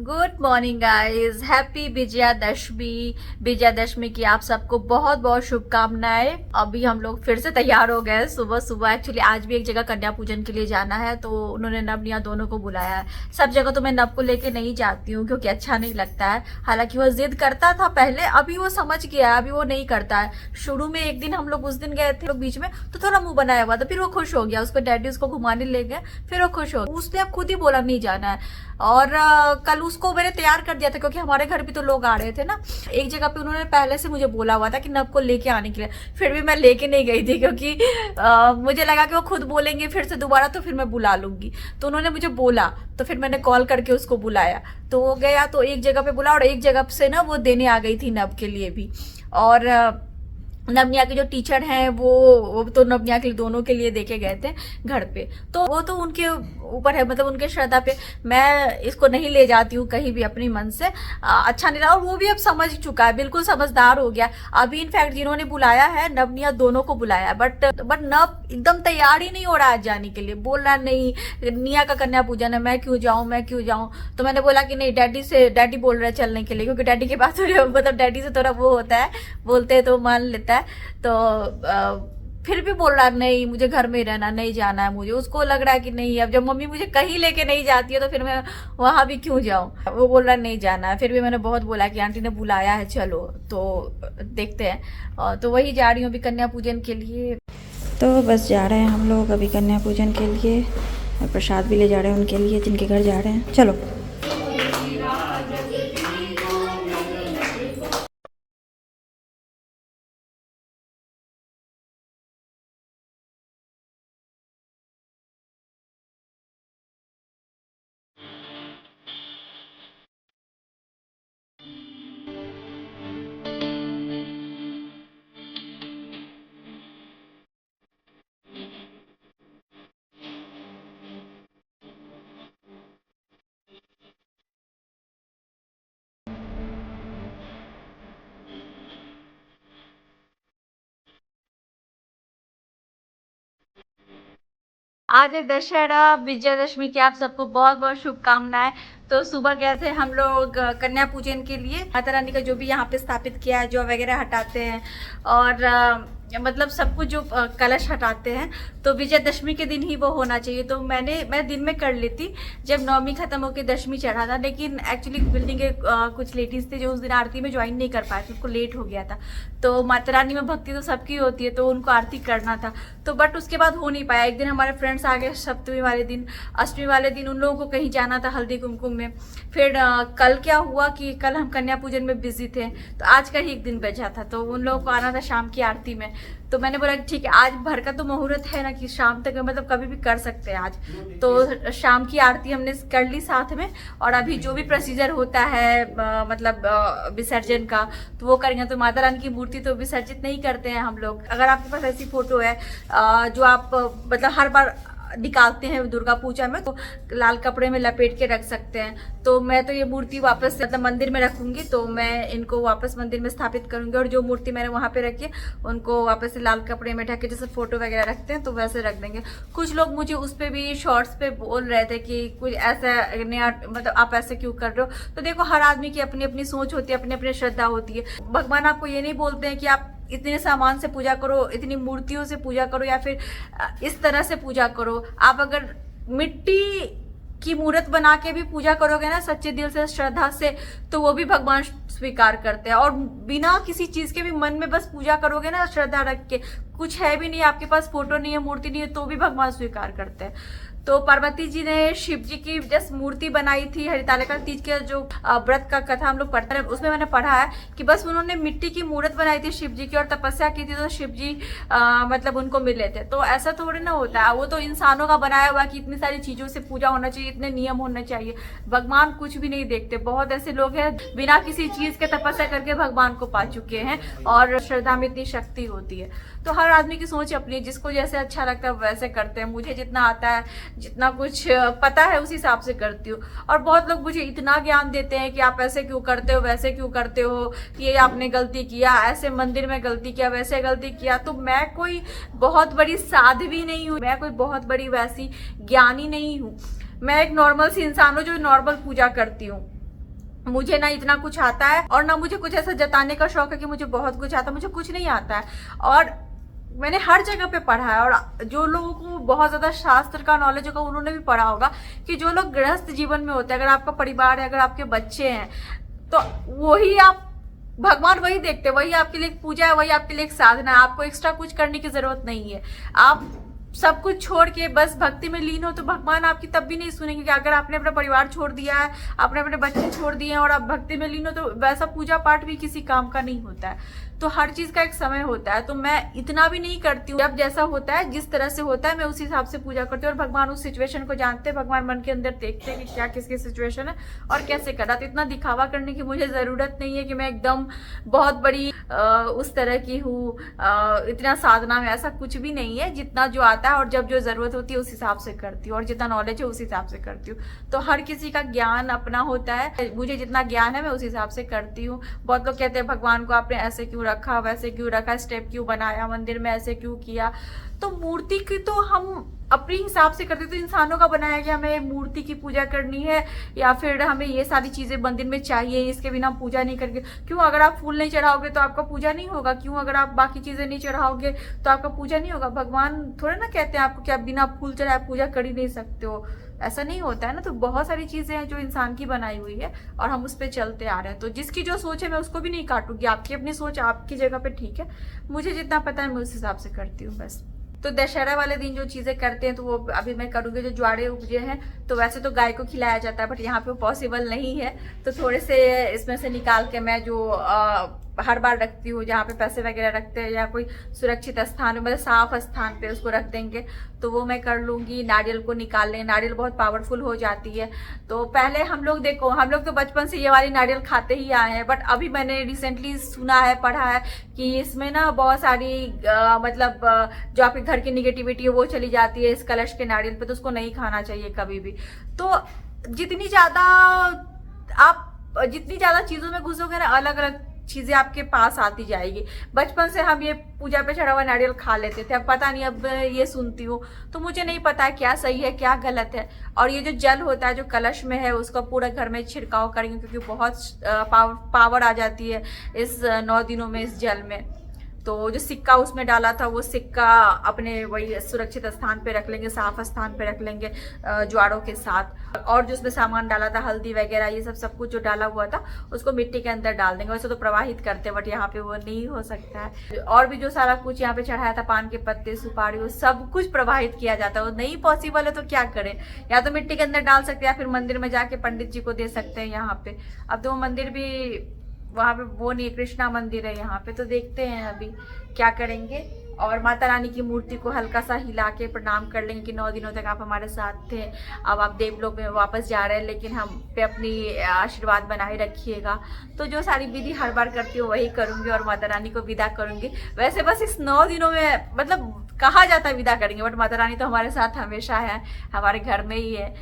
Good morning guys, happy Vijayadashami. Vijayadashami की आप सबको बहुत बहुत शुभकामनाएं। अभी हम लोग फिर से तैयार हो गए सुबह सुबह। एक्चुअली आज भी एक जगह कन्या पूजन के लिए जाना है, तो उन्होंने नब निया दोनों को बुलाया है। सब जगह तो मैं नब को लेके नहीं जाती हूँ क्योंकि अच्छा नहीं लगता है। हालांकि वो जिद करता था पहले, अभी वो समझ गया है, अभी वो नहीं करता है। शुरू में एक दिन हम लोग उस दिन गए थे लोग बीच में, तो थोड़ा मुंह बनाया हुआ था, फिर वो खुश हो गया। उसको डैडी उसको घुमाने ले गए, फिर वो खुश हो गया। उसने अब खुद ही बोला नहीं जाना है। और कल उसको मैंने तैयार कर दिया था क्योंकि हमारे घर भी तो लोग आ रहे थे ना। एक जगह पे उन्होंने पहले से मुझे बोला हुआ था कि नब को लेके आने के लिए, फिर भी मैं लेके नहीं गई थी क्योंकि मुझे लगा कि वो खुद बोलेंगे फिर से दोबारा, तो फिर मैं बुला लूंगी। तो उन्होंने मुझे बोला, तो फिर मैंने कॉल करके उसको बुलाया। तो वो गया, तो एक जगह पे बुला और एक जगह से ना वो देने आ गई थी नब के लिए भी। और नवनिया के जो टीचर हैं वो तो नवनिया के लिए दोनों के लिए देके गए थे घर पे। तो वो तो उनके ऊपर है, मतलब उनके श्रद्धा पे। मैं इसको नहीं ले जाती हूँ कहीं भी अपनी मन से। अच्छा नहीं रहा, और वो भी अब समझ चुका है, बिल्कुल समझदार हो गया। अभी इनफैक्ट जिन्होंने बुलाया है नवनिया दोनों को बुलाया, बट नव एकदम तैयार ही नहीं हो रहा है जाने के लिए। बोल रहा नहीं, निया का कन्या पूजन है, मैं क्यों जाऊं मैं क्यों जाऊं। तो मैंने बोला कि नहीं, डैडी बोल रहे हैं चलने के लिए, क्योंकि डैडी के पास मतलब डैडी से थोड़ा वो होता है, बोलते हैं तो मान लेता है। तो फिर भी बोल रहा नहीं, मुझे घर में ही रहना, नहीं जाना है मुझे। उसको लग रहा है कि नहीं, अब जब मम्मी मुझे कहीं लेके नहीं जाती है तो फिर मैं वहां भी क्यों जाऊं। वो बोल रहा नहीं जाना है। फिर भी मैंने बहुत बोला कि आंटी ने बुलाया है चलो, तो देखते हैं। तो वही जा रही हूँ अभी कन्या पूजन के लिए। तो बस जा रहे हैं हम लोग अभी कन्या पूजन के लिए, और प्रसाद भी ले जा रहे हैं उनके लिए जिनके घर जा रहे हैं। चलो। आज है दशहरा, विजयादशमी की आप सबको बहुत बहुत शुभकामनाएं। तो सुबह गए थे हम लोग कन्या पूजन के लिए। माता रानी का जो भी यहाँ पे स्थापित किया है, जो वगैरह हटाते हैं, और मतलब सब कुछ जो कलश हटाते हैं, तो विजयादशमी के दिन ही वो होना चाहिए। तो मैं दिन में कर लेती जब नवमी खत्म होकर दशमी चढ़ा था। लेकिन एक्चुअली बिल्डिंग के कुछ लेडीज थे जो उस दिन आरती में ज्वाइन नहीं कर पाए थे, उनको लेट हो गया था। तो माता रानी में भक्ति तो सबकी होती है, तो उनको आरती करना था। तो बट उसके बाद हो नहीं पाया। एक दिन हमारे फ्रेंड्स आ गए सप्तमी वाले दिन, अष्टमी वाले दिन उन लोगों को कहीं जाना था हल्दी कुमकुम में। फिर कल क्या हुआ कि कल हम कन्या पूजन में बिजी थे, तो आज का ही एक दिन बचा था, तो उन लोगों को आना था शाम की आरती में। तो मैंने बोला ठीक है, आज भर का तो मुहूर्त है ना कि शाम तक मतलब कभी भी कर सकते हैं आज। तो शाम की आरती हमने कर ली साथ में, और अभी जो भी प्रोसीजर होता है मतलब विसर्जन का, तो वो करेंगे। तो माता रानी की मूर्ति तो विसर्जित नहीं करते हैं हम लोग। अगर आपके पास ऐसी फोटो है जो आप मतलब हर बार निकालते हैं दुर्गा पूजा में, तो लाल कपड़े में लपेट के रख सकते हैं। तो मैं तो ये मूर्ति वापस मतलब मंदिर में रखूंगी, तो मैं इनको वापस मंदिर में स्थापित करूंगी। और जो मूर्ति मैंने वहां पे रखी है उनको वापस से लाल कपड़े में ढक के, जैसे फोटो वगैरह रखते हैं तो वैसे रख देंगे। कुछ लोग मुझे उस पे भी शॉर्ट्स पे बोल रहे थे कि कुछ ऐसा नया, मतलब आप ऐसे क्यों कर रहे हो। तो देखो, हर आदमी की अपनी अपनी सोच होती है, अपनी अपनी श्रद्धा होती है। भगवान आपको ये नहीं बोलते हैं कि आप इतने सामान से पूजा करो, इतनी मूर्तियों से पूजा करो, या फिर इस तरह से पूजा करो। आप अगर मिट्टी की मूर्त बना के भी पूजा करोगे ना सच्चे दिल से, श्रद्धा से, तो वो भी भगवान स्वीकार करते हैं। और बिना किसी चीज के भी मन में बस पूजा करोगे ना श्रद्धा रख के, कुछ है भी नहीं, आपके पास फोटो नहीं है, मूर्ति नहीं है, तो भी भगवान स्वीकार करते हैं। तो पार्वती जी ने शिव जी की जस्ट मूर्ति बनाई थी। हरितालिका तीज के जो व्रत का कथा हम लोग पढ़ते हैं, उसमें मैंने पढ़ा है कि बस उन्होंने मिट्टी की मूर्त बनाई थी शिव जी की, और तपस्या की थी, तो शिव जी मतलब उनको मिले थे। तो ऐसा थोड़ी ना होता है, वो तो इंसानों का बनाया हुआ कि इतनी सारी चीजों से पूजा होना चाहिए, इतने नियम होने चाहिए। भगवान कुछ भी नहीं देखते। बहुत ऐसे लोग हैं बिना किसी चीज के तपस्या करके भगवान को पा चुके हैं, और श्रद्धा में इतनी शक्ति होती है। तो हर आदमी की सोच अपनी, जिसको जैसे अच्छा लगता है वैसे करते हैं। मुझे जितना आता है, जितना कुछ पता है, उस हिसाब से करती हूँ। और बहुत लोग मुझे इतना ज्ञान देते हैं कि आप ऐसे क्यों करते हो, वैसे क्यों करते हो, ये आपने गलती किया, ऐसे मंदिर में गलती किया, वैसे गलती किया। तो मैं कोई बहुत बड़ी साध्वी नहीं हूँ, मैं कोई बहुत बड़ी वैसी ज्ञानी नहीं हूँ। मैं एक नॉर्मल सी इंसान हूँ जो नॉर्मल पूजा करती हूँ। मुझे ना इतना कुछ आता है और ना मुझे कुछ ऐसा जताने का शौक है कि मुझे बहुत कुछ आता है। मुझे कुछ नहीं आता है और मैंने हर जगह पे पढ़ा है। और जो लोगों को बहुत ज्यादा शास्त्र का नॉलेज होगा उन्होंने भी पढ़ा होगा कि जो लोग गृहस्थ जीवन में होते हैं, अगर आपका परिवार है, अगर आपके बच्चे हैं, तो वही आप भगवान वही देखते हैं, वही आपके लिए एक पूजा है, वही आपके लिए एक साधना है। आपको एक्स्ट्रा कुछ करने की जरूरत नहीं है। आप सब कुछ छोड़ के बस भक्ति में लीन हो तो भगवान आपकी तब भी नहीं सुनेंगे। कि अगर आपने अपना परिवार छोड़ दिया है, आपने अपने बच्चे छोड़ दिए हैं और आप भक्ति में लीन हो, तो वैसा पूजा पाठ भी किसी काम का नहीं होता है। तो हर चीज का एक समय होता है। तो मैं इतना भी नहीं करती हूँ। जब जैसा होता है, जिस तरह से होता है, मैं उस हिसाब से पूजा करती हूँ। और भगवान उस सिचुएशन को जानते हैं, भगवान मन के अंदर देखते हैं कि क्या किसकी सिचुएशन है और कैसे करना। तो इतना दिखावा करने की मुझे जरूरत नहीं है कि मैं एकदम बहुत बड़ी उस तरह की हूँ, इतना साधना में, ऐसा कुछ भी नहीं है। जितना जो आता है और जब जो जरूरत होती है उस हिसाब से करती हूँ और जितना नॉलेज है उस हिसाब से करती हूँ। तो हर किसी का ज्ञान अपना होता है। मुझे जितना ज्ञान है मैं उस हिसाब से करती हूँ। बहुत लोग कहते हैं भगवान को आपने ऐसे क्यों रखा, वैसे क्यों रखा, स्टेप क्यों बनाया, मंदिर में ऐसे क्यों किया। तो मूर्ति की तो हम अपने हिसाब से करते। तो इंसानों का बनाया कि हमें मूर्ति की पूजा करनी है या फिर हमें ये सारी चीजें मंदिर में चाहिए, इसके बिना पूजा नहीं करके। क्यों? अगर आप फूल नहीं चढ़ाओगे तो आपका पूजा नहीं होगा। क्यों? अगर आप बाकी चीजें नहीं चढ़ाओगे तो आपका पूजा नहीं होगा। भगवान थोड़े ना कहते हैं आपको कि आप बिना फूल चढ़ाए पूजा कर ही नहीं सकते हो। ऐसा नहीं होता है ना। तो बहुत सारी चीजें हैं जो इंसान की बनाई हुई है और हम उस पर चलते आ रहे हैं। तो जिसकी जो सोच है मैं उसको भी नहीं काटूंगी। आपकी अपनी सोच आपकी जगह पे ठीक है। मुझे जितना पता है मैं उस हिसाब से करती हूँ बस। तो दशहरा वाले दिन जो चीजें करते हैं तो वो अभी मैं करूंगी। जो ज्वारे उपजे हैं तो वैसे तो गाय को खिलाया जाता है, बट यहाँ पे वो पॉसिबल नहीं है। तो थोड़े से इसमें से निकाल के मैं जो हर बार रखती हूँ, जहाँ पे पैसे वगैरह रखते हैं या कोई सुरक्षित स्थान, मतलब साफ स्थान पे उसको रख देंगे, तो वो मैं कर लूंगी। नारियल को निकाल लें, नारियल बहुत पावरफुल हो जाती है। तो पहले हम लोग देखो, हम लोग तो बचपन से ये वाली नारियल खाते ही आए हैं, बट अभी मैंने रिसेंटली सुना है, पढ़ा है कि इसमें ना बहुत सारी मतलब जो आपके घर की निगेटिविटी है वो चली जाती है इस कलश के नारियल पे। तो उसको नहीं खाना चाहिए कभी भी। तो जितनी ज्यादा चीजों में घुसोगे ना, अलग अलग चीजें आपके पास आती जाएगी। बचपन से हम ये पूजा पे चढ़ा हुआ नारियल खा लेते थे, अब पता नहीं, अब ये सुनती हूँ तो मुझे नहीं पता है क्या सही है क्या गलत है। और ये जो जल होता है जो कलश में है उसका पूरा घर में छिड़काव करेंगे, क्योंकि बहुत पावर आ जाती है इस 9 दिनों में इस जल में। तो जो सिक्का उसमें डाला था वो सिक्का अपने वही सुरक्षित स्थान पे रख लेंगे, साफ स्थान पे रख लेंगे ज्वारों के साथ। और जो उसमें सामान डाला था, हल्दी वगैरह, ये सब कुछ जो डाला हुआ था उसको मिट्टी के अंदर डाल देंगे। वैसे तो प्रवाहित करते, बट यहाँ पे वो नहीं हो सकता है। और भी जो सारा कुछ यहाँ पे चढ़ाया था, पान के पत्ते, सुपारी, वो सब कुछ प्रवाहित किया जाता है। वो नहीं पॉसिबल है तो क्या करें, या तो मिट्टी के अंदर डाल सकते हैं या फिर मंदिर में जाके पंडित जी को दे सकते हैं यहाँ पे। अब तो मंदिर भी वहाँ पे वो नहीं, कृष्णा मंदिर है यहाँ पे, तो देखते हैं अभी क्या करेंगे। और माता रानी की मूर्ति को हल्का सा हिला के प्रणाम कर लेंगे कि 9 दिनों तक आप हमारे साथ थे, अब आप देवलोक में वापस जा रहे हैं, लेकिन हम पे अपनी आशीर्वाद बनाए रखिएगा। तो जो सारी विधि हर बार करती हूँ वही करूँगी और माता रानी को विदा करूँगी। वैसे बस इस 9 दिनों में, मतलब कहा जाता है विदा करेंगे, बट माता रानी तो हमारे साथ हमेशा है, हमारे घर में ही है।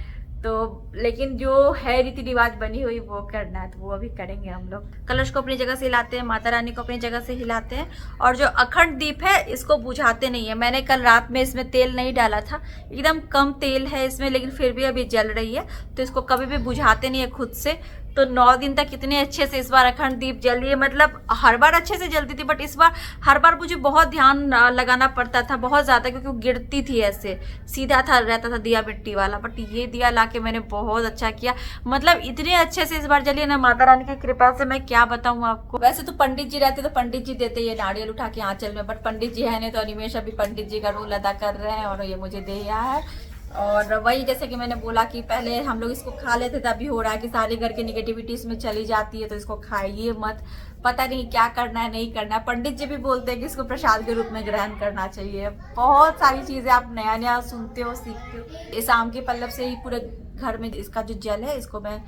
तो लेकिन जो है रीति रिवाज बनी हुई वो करना है, तो वो अभी करेंगे हम लोग। कलश को अपनी जगह से हिलाते हैं, माता रानी को अपनी जगह से हिलाते हैं, और जो अखंड दीप है इसको बुझाते नहीं है। मैंने कल रात में इसमें तेल नहीं डाला था, एकदम कम तेल है इसमें, लेकिन फिर भी अभी जल रही है। तो इसको कभी भी बुझाते नहीं है खुद से। तो 9 दिन तक इतने अच्छे से इस बार अखंड दीप जल रही है। मतलब हर बार अच्छे से जलती थी, बट इस बार हर बार मुझे बहुत ध्यान लगाना पड़ता था, बहुत ज्यादा, क्योंकि वो गिरती थी, ऐसे सीधा था रहता था दिया मिट्टी वाला। बट ये दिया लाके मैंने बहुत अच्छा किया, मतलब इतने अच्छे से इस बार जली ना, माता रानी की कृपा से मैं क्या बताऊं आपको। वैसे तो पंडित जी रहते तो पंडित जी देते ये नारियल उठा के आंचल में, बट पंडित जी है नहीं, तो अनिमेश अभी पंडित जी का रोल अदा कर रहे हैं और ये मुझे दे रहा है। और वही जैसे कि मैंने बोला कि पहले हम लोग इसको खा लेते थे, अभी हो रहा है कि सारे घर की निगेटिविटी इसमें चली जाती है, तो इसको खाइए मत। पता नहीं क्या करना है नहीं करना है। पंडित जी भी बोलते हैं कि इसको प्रसाद के रूप में ग्रहण करना चाहिए। बहुत सारी चीजें आप नया नया सुनते हो, सीखते हो। इस आम के पल्लव से ही पूरे घर में इसका जो जल है इसको मैं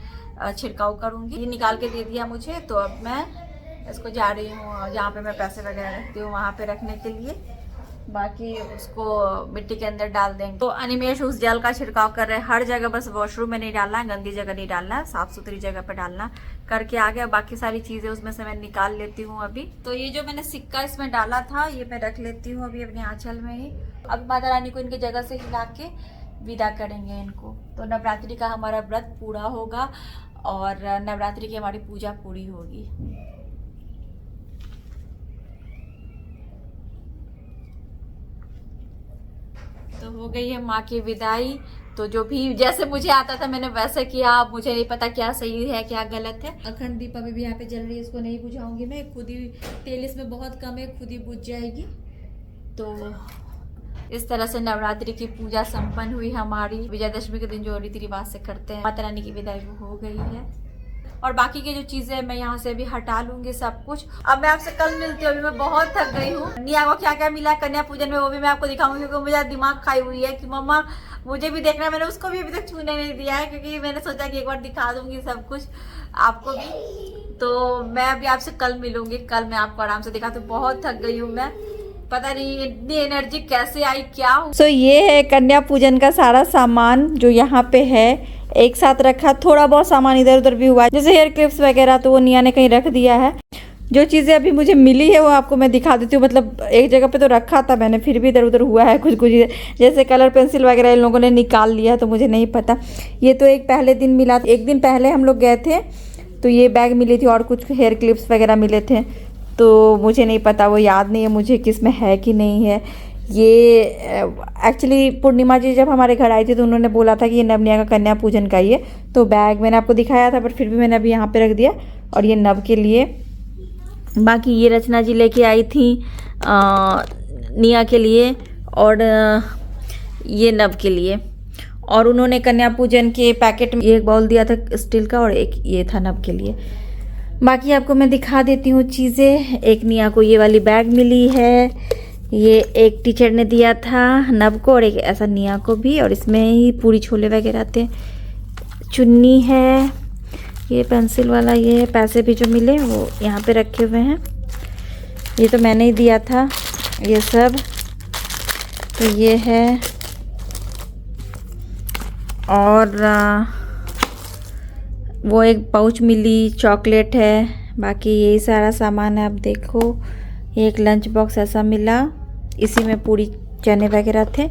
छिड़काव करूंगी। ये निकाल के दे दिया मुझे, तो अब मैं इसको जा रही हूँ जहाँ पे मैं पैसे वगैरह रखती हूँ वहाँ पे रखने के लिए। बाकी उसको मिट्टी के अंदर डाल देंगे। तो अनिमेश उस जल का छिड़काव कर रहे हैं हर जगह, बस वॉशरूम में नहीं डालना है, गंदी जगह नहीं डालना है, साफ सुथरी जगह पे डालना। करके आ गया। बाकी सारी चीजें उसमें से मैं निकाल लेती हूँ अभी। तो ये जो मैंने सिक्का इसमें डाला था ये मैं रख लेती हूँ अभी अपने आंचल में ही। अब माता रानी को इनकी जगह से हिला के विदा करेंगे इनको। तो नवरात्रि का हमारा व्रत पूरा होगा और नवरात्रि की हमारी पूजा पूरी होगी। तो हो गई है माँ की विदाई। तो जो भी जैसे मुझे आता था मैंने वैसे किया। अब मुझे नहीं पता क्या सही है क्या गलत है। अखंड दीप अभी भी यहाँ पे जल रही है, इसको नहीं बुझाऊंगी मैं, खुद ही तेल इसमें बहुत कम है, खुद ही बुझ जाएगी। तो इस तरह से नवरात्रि की पूजा संपन्न हुई हमारी। विजयदशमी के दिन जो रीति रिवाज से करते हैं, माता रानी की विदाई वो हो गई है। और बाकी की जो चीजें मैं यहाँ से अभी हटा लूंगी सब कुछ। अब मैं आपसे कल मिलती हूँ, अभी मैं बहुत थक गई हूँ। निया को क्या क्या मिला कन्या पूजन में वो भी मैं आपको दिखाऊंगी, क्योंकि मुझे दिमाग खाई हुई है कि मम्मा मुझे भी देखना है। मैंने उसको भी अभी तक छूने नहीं दिया है, क्योंकि मैंने सोचा कि एक बार दिखा दूंगी सब कुछ आपको भी। तो मैं अभी आपसे कल मिलूंगी, कल मैं आपको आराम से दिखा। तो बहुत थक गई हूँ मैं, पता नहीं इतनी एनर्जी कैसे आई क्या हो। सो ये है कन्या पूजन का सारा सामान जो यहाँ पे है, एक साथ रखा। थोड़ा बहुत सामान इधर उधर भी हुआ है, जैसे हेयर क्लिप्स वगैरह, तो वो निया ने कहीं रख दिया है। जो चीज़ें अभी मुझे मिली है वो आपको मैं दिखा देती हूँ। मतलब एक जगह पे तो रखा था मैंने, फिर भी इधर उधर हुआ है कुछ कुछ, जैसे कलर पेंसिल वगैरह इन लोगों ने निकाल लिया, तो मुझे नहीं पता। ये तो एक पहले दिन मिला, एक दिन पहले हम लोग गए थे तो ये बैग मिली थी और कुछ हेयर क्लिप्स वगैरह मिले थे। तो मुझे नहीं पता, वो याद नहीं है मुझे किस में है कि नहीं है। ये एक्चुअली पूर्णिमा जी जब हमारे घर आई थी तो उन्होंने बोला था कि ये नव निया का कन्या पूजन का ही है। तो बैग मैंने आपको दिखाया था, पर फिर भी मैंने अभी यहाँ पे रख दिया। और ये नव के लिए, बाकी ये रचना जी लेके आई थी निया के लिए, और ये नव के लिए। और उन्होंने कन्या पूजन के पैकेट में एक बाउल दिया था स्टील का, और एक ये था नव के लिए। बाकी आपको मैं दिखा देती हूँ चीज़ें। एक निया को ये वाली बैग मिली है, ये एक टीचर ने दिया था नव को, और एक ऐसा निया को भी। और इसमें ही पूरी छोले वगैरह थे। चुन्नी है, ये पेंसिल वाला, ये पैसे भी जो मिले वो यहाँ पे रखे हुए हैं। ये तो मैंने ही दिया था ये सब। तो ये है, और वो एक पाउच मिली, चॉकलेट है। बाकी यही सारा सामान है। अब देखो, एक लंच बॉक्स ऐसा मिला, इसी में पूरी चने वगैरह थे।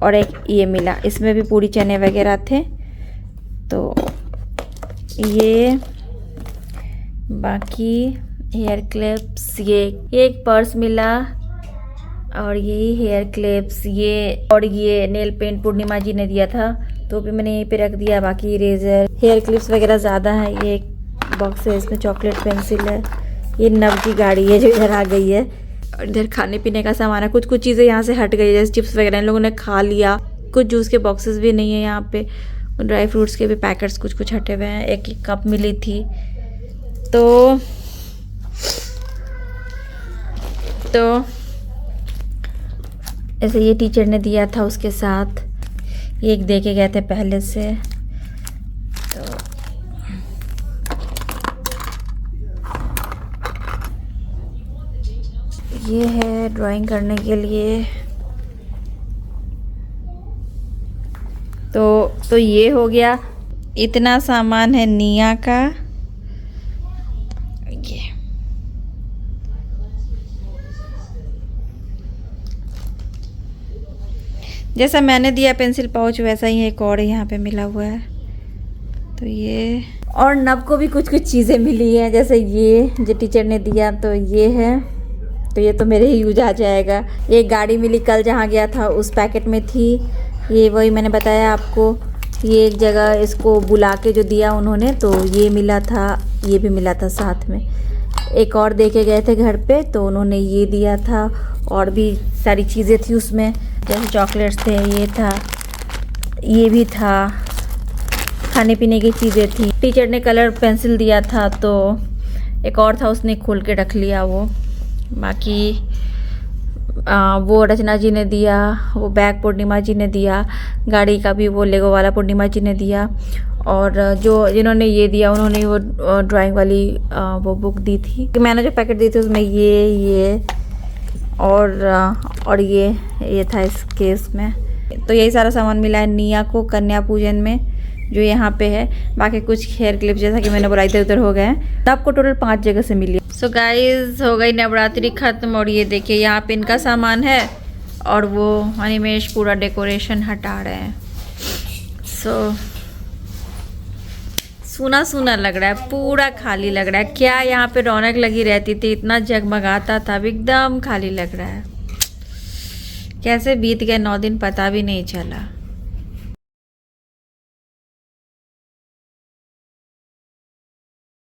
और एक ये मिला, इसमें भी पूरी चने वगैरह थे। तो ये बाकी हेयर क्लिप्स, ये एक पर्स मिला, और यही हेयर क्लिप्स, ये और ये नेल पेंट पूर्णिमा जी ने दिया था, तो भी मैंने यहीं पे रख दिया। बाकी इरेजर, हेयर क्लिप्स वगैरह ज़्यादा है। ये एक बॉक्स है, इसमें चॉकलेट पेंसिल है। ये नव की गाड़ी है जो इधर आ गई है। और इधर खाने पीने का सामान है। कुछ कुछ चीज़ें यहाँ से हट गई है, जैसे चिप्स वगैरह इन लोगों ने खा लिया। कुछ जूस के बॉक्सेस भी नहीं है यहाँ पे। ड्राई फ्रूट्स के भी पैकेट्स कुछ कुछ हटे हुए हैं। एक कप मिली थी। तो ऐसे ये टीचर ने दिया था उसके साथ। ये एक दे के गए थे पहले से। तो ये है ड्राइंग करने के लिए। तो ये हो गया। इतना सामान है निया का। ये जैसा मैंने दिया पेंसिल पाउच, वैसा ही एक और यहाँ पे मिला हुआ है। तो ये, और नव को भी कुछ कुछ चीज़ें मिली हैं, जैसे ये जो टीचर ने दिया, तो ये है। तो ये तो मेरे ही यूज आ जाएगा। ये गाड़ी मिली, कल जहाँ गया था उस पैकेट में थी। ये वही मैंने बताया आपको। ये एक जगह इसको बुला के जो दिया उन्होंने, तो ये मिला था, ये भी मिला था साथ में। एक और दे के गए थे घर पे, तो उन्होंने ये दिया था। और भी सारी चीज़ें थी उसमें, जैसे चॉकलेट्स थे, ये था, ये भी था, खाने पीने की चीज़ें थी। टीचर ने कलर पेंसिल दिया था, तो एक और था, उसने खोल के रख लिया वो। बाकी वो रचना जी ने दिया, वो बैग पूर्णिमा जी ने दिया, गाड़ी का भी वो लेगो वाला पूर्णिमा जी ने दिया। और जिन्होंने ये दिया उन्होंने वो ड्राइंग वाली वो बुक दी थी। मैंने जो पैकेट दी थी उसमें ये और ये था इस केस में। तो यही सारा सामान मिला है निया को कन्या पूजन में, जो यहाँ पे है। बाकी कुछ हेयर क्लिप जैसा कि मैंने बोला इधर उधर हो गए हैं। तो आपको टोटल 5 जगह से मिली। सो गाइज, हो गई नवरात्रि खत्म। और ये देखिए यहाँ पे इनका सामान है, और वो अनिमेश पूरा डेकोरेशन हटा रहे हैं। सो सूना सूना लग रहा है, पूरा खाली लग रहा है। क्या यहाँ पे रौनक लगी रहती थी, इतना जगमगाता था, अब एकदम खाली लग रहा है। कैसे बीत गए 9 दिन पता भी नहीं चला।